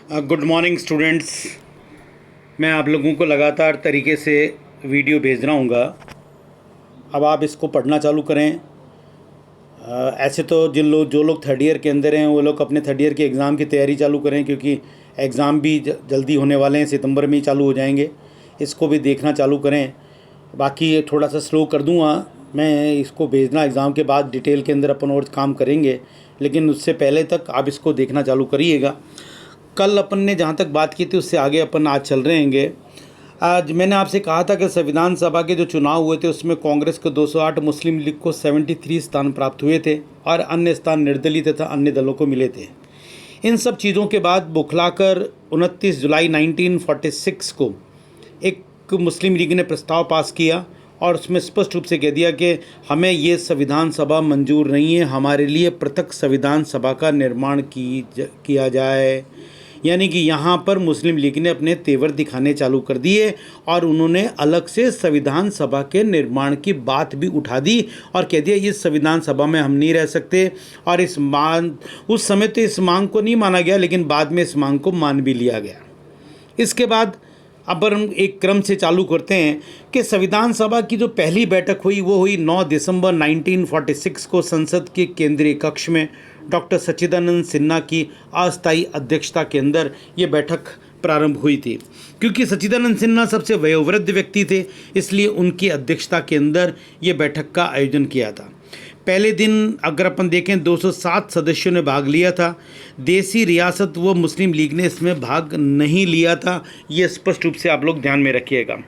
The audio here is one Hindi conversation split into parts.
Good morning students. मैं आप लोगों को लगातार तरीके से वीडियो भेज रहा हूँगा। अब आप इसको पढ़ना चालू करें। ऐसे तो जो लोग थर्ड ईयर के अंदर हैं वो लोग अपने थर्ड ईयर के एग्ज़ाम की तैयारी चालू करें, क्योंकि एग्ज़ाम भी जल्दी होने वाले हैं, सितंबर में ही चालू हो जाएंगे। इसको भी देखना चालू करें। बाकी थोड़ा सा स्लो कर दूँगा मैं इसको भेजना, एग्ज़ाम के बाद डिटेल के अंदर अपन और काम करेंगे, लेकिन उससे पहले तक आप इसको देखना चालू करिएगा। कल अपन ने जहाँ तक बात की थी उससे आगे अपन आज चल रहे हैं। आज मैंने आपसे कहा था कि संविधान सभा के जो चुनाव हुए थे उसमें कांग्रेस को 208, मुस्लिम लीग को 73 स्थान प्राप्त हुए थे और अन्य स्थान निर्दलीय तथा अन्य दलों को मिले थे। इन सब चीज़ों के बाद बुखलाकर 29 जुलाई 1946 को एक मुस्लिम लीग ने प्रस्ताव पास किया और उसमें स्पष्ट रूप से कह दिया कि हमें ये संविधान सभा मंजूर नहीं है, हमारे लिए पृथक संविधान सभा का निर्माण किया जाए। यानी कि यहाँ पर मुस्लिम लीग ने अपने तेवर दिखाने चालू कर दिए और उन्होंने अलग से संविधान सभा के निर्माण की बात भी उठा दी और कह दिया इस संविधान सभा में हम नहीं रह सकते। और उस समय तो इस मांग को नहीं माना गया, लेकिन बाद में इस मांग को मान भी लिया गया। इसके बाद अब हम एक क्रम से चालू करते हैं कि संविधान सभा की जो पहली बैठक हुई वो हुई 9 दिसंबर 1946 को संसद के केंद्रीय कक्ष में डॉक्टर सच्चिदानंद सिन्हा की अस्थायी अध्यक्षता के अंदर ये बैठक प्रारंभ हुई थी। क्योंकि सच्चिदानंद सिन्हा सबसे वयोवृद्ध व्यक्ति थे, इसलिए उनकी अध्यक्षता के अंदर ये बैठक का आयोजन किया था। पहले दिन अगर अपन देखें 207 सदस्यों ने भाग लिया था। देसी रियासत व मुस्लिम लीग ने इसमें भाग नहीं लिया था, ये स्पष्ट रूप से आप लोग ध्यान में रखिएगा।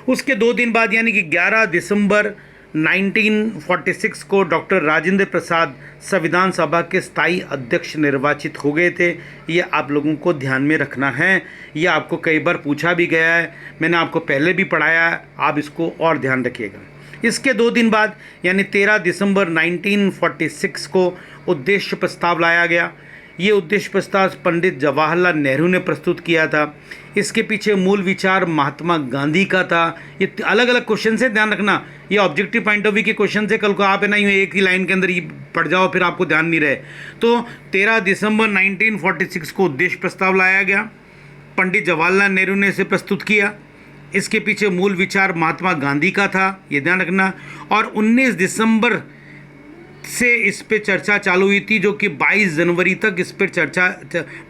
उसके 2 दिन बाद यानी कि 11 दिसंबर 1946 को डॉक्टर राजेंद्र प्रसाद संविधान सभा के स्थायी अध्यक्ष निर्वाचित हो गए थे। ये आप लोगों को ध्यान में रखना है, ये आपको कई बार पूछा भी गया है, मैंने आपको पहले भी पढ़ाया है, आप इसको और ध्यान रखिएगा। इसके 2 दिन बाद यानी 13 दिसंबर 1946 को उद्देश्य प्रस्ताव लाया गया। ये उद्देश्य प्रस्ताव पंडित जवाहरलाल नेहरू ने प्रस्तुत किया था। इसके पीछे मूल विचार महात्मा गांधी का था। ये अलग अलग क्वेश्चन से ध्यान रखना, ये ऑब्जेक्टिव पॉइंट ऑफ व्यू के क्वेश्चन से, कल को आप है ना यूँ एक ही लाइन के अंदर ये पढ़ जाओ फिर आपको ध्यान नहीं रहे। तो 13 दिसंबर 1946 को उद्देश्य प्रस्ताव लाया गया, पंडित जवाहरलाल नेहरू ने इसे प्रस्तुत किया। इसके पीछे मूल विचार महात्मा गांधी का था, ये ध्यान रखना। और 19 दिसंबर से इस पे चर्चा चालू हुई थी, जो कि 22 जनवरी तक इस पर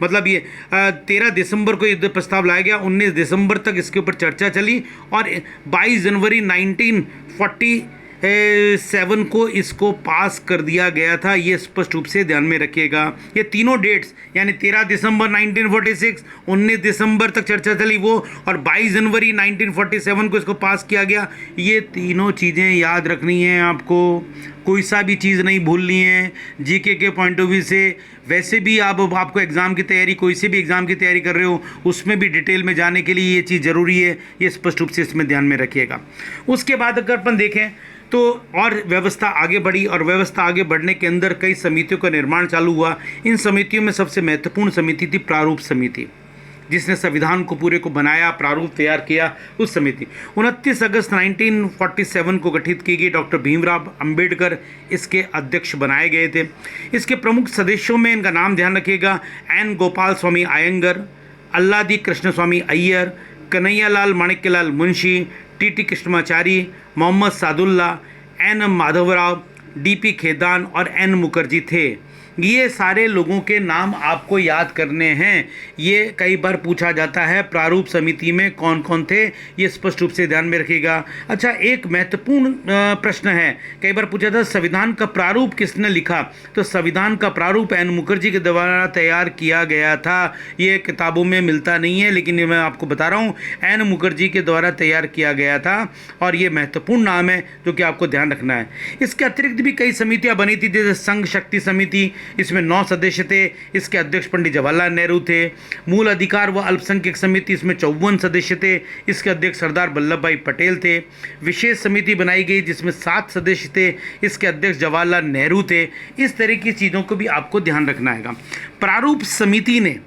मतलब ये 13 दिसंबर को ये प्रस्ताव लाया गया, 19 दिसंबर तक इसके ऊपर चर्चा चली और 22 जनवरी 1947 को इसको पास कर दिया गया था। ये स्पष्ट रूप से ध्यान में रखिएगा। ये तीनों डेट्स यानी 13 दिसंबर 1946, 19 दिसंबर तक चर्चा चली वो, और 22 जनवरी 1947 को इसको पास किया गया। ये तीनों चीज़ें याद रखनी है आपको, कोई सा भी चीज़ नहीं भूलनी है जीके के पॉइंट ऑफ व्यू से। वैसे भी आपको एग्ज़ाम की तैयारी, कोई से भी एग्ज़ाम की तैयारी कर रहे हो उसमें भी डिटेल में जाने के लिए ये चीज़ ज़रूरी है, ये स्पष्ट रूप से इसमें ध्यान में रखिएगा। उसके बाद अगर अपन देखें तो और व्यवस्था आगे बढ़ी और व्यवस्था आगे बढ़ने के अंदर कई समितियों का निर्माण चालू हुआ। इन समितियों में सबसे महत्वपूर्ण समिति थी प्रारूप समिति, जिसने संविधान को पूरे को बनाया, प्रारूप तैयार किया। उस समिति 29 अगस्त 1947 को गठित की गई। डॉक्टर भीमराव अंबेडकर इसके अध्यक्ष बनाए गए थे। इसके प्रमुख सदस्यों में इनका नाम ध्यान रखिएगा: N Gopalaswami Ayyangar, Alladi Krishnaswami Ayyar, Kanhaiyalal Maneklal Munshi, T Krishnamachari, Mohammad Saadulla, N Madhavrao, DP Khaitan और एन मुखर्जी थे। ये सारे लोगों के नाम आपको याद करने हैं। ये कई बार पूछा जाता है प्रारूप समिति में कौन कौन थे, ये स्पष्ट रूप से ध्यान में रखिएगा। अच्छा, एक महत्वपूर्ण प्रश्न है, कई बार पूछा था संविधान का प्रारूप किसने लिखा, तो संविधान का प्रारूप एन मुखर्जी के द्वारा तैयार किया गया था। ये किताबों में मिलता नहीं है, लेकिन ये मैं आपको बता रहा हूँ, एन मुखर्जी के द्वारा तैयार किया गया था और ये महत्वपूर्ण नाम है जो कि आपको ध्यान रखना है। इसके अतिरिक्त भी कई समितियाँ बनी थी, जैसे संघ शक्ति समिति, इसमें 9 सदस्य थे। इसके अध्यक्ष पंडित जवाहरलाल नेहरू थे। मूल अधिकार व अल्पसंख्यक समिति, इसमें 54 सदस्य थे। इसके अध्यक्ष सरदार वल्लभ भाई पटेल थे। विशेष समिति बनाई गई जिसमें 7 सदस्य थे। इसके अध्यक्ष जवाहरलाल नेहरू थे। इस तरह की चीज़ों को भी आपको ध्यान रखना है। प्रारूप समिति ने,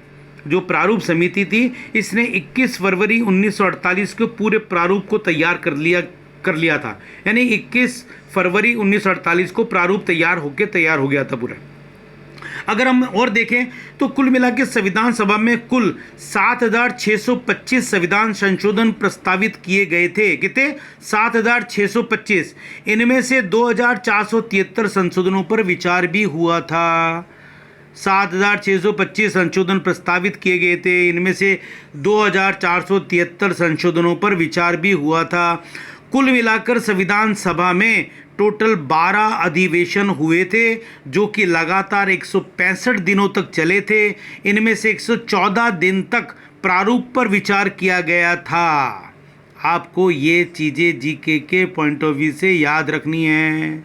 जो प्रारूप समिति थी, इसने 21 फरवरी 1948 को पूरे प्रारूप को तैयार कर लिया था। यानी 21 फरवरी 1948 को प्रारूप तैयार हो गया था पूरा। अगर हम और देखें तो कुल मिला के संविधान सभा में कुल 7,625 संविधान संशोधन प्रस्तावित किए गए थे। कितने? 7,625। इनमें से 2,473 संशोधनों पर विचार भी हुआ था। 7,625 संशोधन प्रस्तावित किए गए थे, इनमें से 2,473 संशोधनों पर विचार भी हुआ था। कुल मिलाकर संविधान सभा में टोटल 12 अधिवेशन हुए थे, जो कि लगातार 165 दिनों तक चले थे। इनमें से 114 दिन तक प्रारूप पर विचार किया गया था। आपको ये चीज़ें जीके के पॉइंट ऑफ व्यू से याद रखनी है।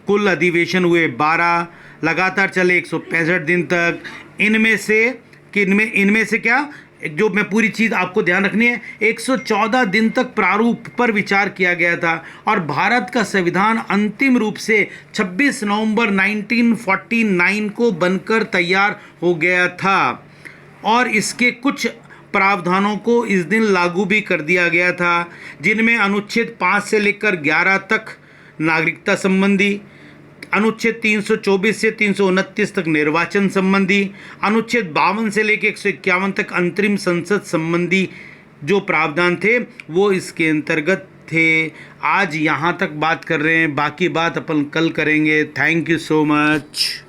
कुल अधिवेशन हुए 12, लगातार चले 165 दिन तक। इनमें से क्या, जो मैं पूरी चीज़ आपको ध्यान रखनी है, 114 दिन तक प्रारूप पर विचार किया गया था। और भारत का संविधान अंतिम रूप से 26 नवंबर 1949 को बनकर तैयार हो गया था। और इसके कुछ प्रावधानों को इस दिन लागू भी कर दिया गया था, जिनमें अनुच्छेद 5 से लेकर 11 तक नागरिकता संबंधी, अनुच्छेद 324 से 329 तक निर्वाचन संबंधी, अनुच्छेद 52 से लेकर 151 तक अंतरिम संसद संबंधी जो प्रावधान थे वो इसके अंतर्गत थे। आज यहाँ तक बात कर रहे हैं, बाकी बात अपन कल करेंगे। Thank you so much.